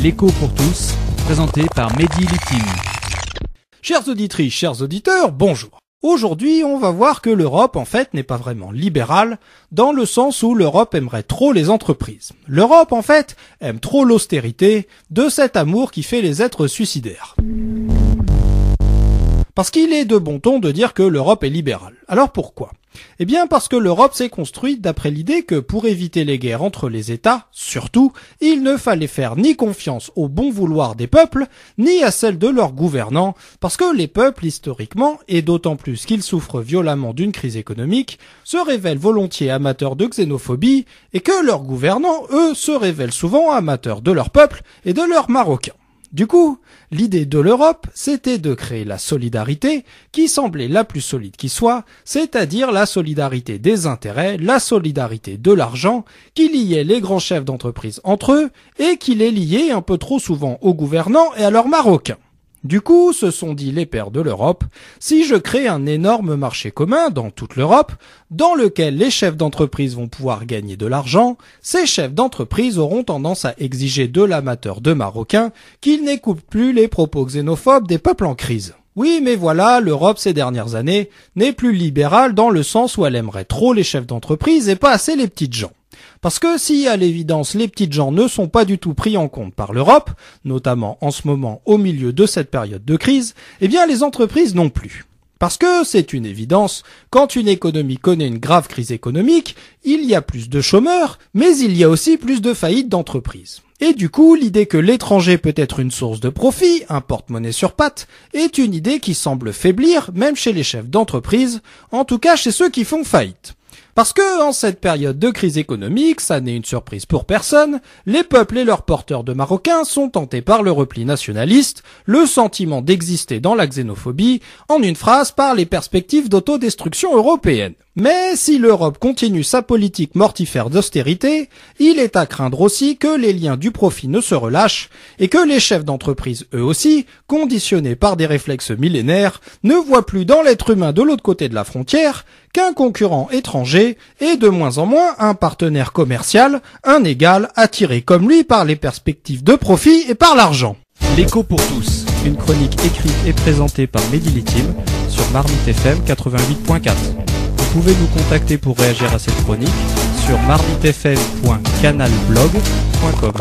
L'écho pour tous, présenté par Mehdi Litim. Chères auditrices, chers auditeurs, bonjour. Aujourd'hui, on va voir que l'Europe, en fait, n'est pas vraiment libérale, dans le sens où l'Europe aimerait trop les entreprises. L'Europe, en fait, aime trop l'austérité, de cet amour qui fait les êtres suicidaires. Parce qu'il est de bon ton de dire que l'Europe est libérale. Alors pourquoi ? Eh bien parce que l'Europe s'est construite d'après l'idée que pour éviter les guerres entre les États, surtout, il ne fallait faire ni confiance au bon vouloir des peuples, ni à celle de leurs gouvernants, parce que les peuples, historiquement, et d'autant plus qu'ils souffrent violemment d'une crise économique, se révèlent volontiers amateurs de xénophobie, et que leurs gouvernants, eux, se révèlent souvent amateurs de leur peuple et de leurs Marocains. Du coup, l'idée de l'Europe, c'était de créer la solidarité qui semblait la plus solide qui soit, c'est-à-dire la solidarité des intérêts, la solidarité de l'argent, qui liait les grands chefs d'entreprise entre eux et qui les liait un peu trop souvent aux gouvernants et à leurs Marocains. Du coup, se sont dit les pères de l'Europe, si je crée un énorme marché commun dans toute l'Europe, dans lequel les chefs d'entreprise vont pouvoir gagner de l'argent, ces chefs d'entreprise auront tendance à exiger de l'amateur de Marocains qu'ils n'écoutent plus les propos xénophobes des peuples en crise. Oui, mais voilà, l'Europe ces dernières années n'est plus libérale dans le sens où elle aimerait trop les chefs d'entreprise et pas assez les petites gens. Parce que si, à l'évidence, les petites gens ne sont pas du tout pris en compte par l'Europe, notamment en ce moment au milieu de cette période de crise, eh bien les entreprises non plus. Parce que c'est une évidence, quand une économie connaît une grave crise économique, il y a plus de chômeurs, mais il y a aussi plus de faillites d'entreprises. Et du coup, l'idée que l'étranger peut être une source de profit, un porte-monnaie sur pattes, est une idée qui semble faiblir, même chez les chefs d'entreprise, en tout cas chez ceux qui font faillite. Parce que, en cette période de crise économique, ça n'est une surprise pour personne, les peuples et leurs porteurs de Marocains sont tentés par le repli nationaliste, le sentiment d'exister dans la xénophobie, en une phrase par les perspectives d'autodestruction européenne. Mais si l'Europe continue sa politique mortifère d'austérité, il est à craindre aussi que les liens du profit ne se relâchent et que les chefs d'entreprise, eux aussi, conditionnés par des réflexes millénaires, ne voient plus dans l'être humain de l'autre côté de la frontière qu'un concurrent étranger et de moins en moins un partenaire commercial, un égal attiré comme lui par les perspectives de profit et par l'argent. L'écho pour tous, une chronique écrite et présentée par Mehdi Litim sur Marmite FM 88.4. Vous pouvez nous contacter pour réagir à cette chronique sur marmitefm.canalblog.com.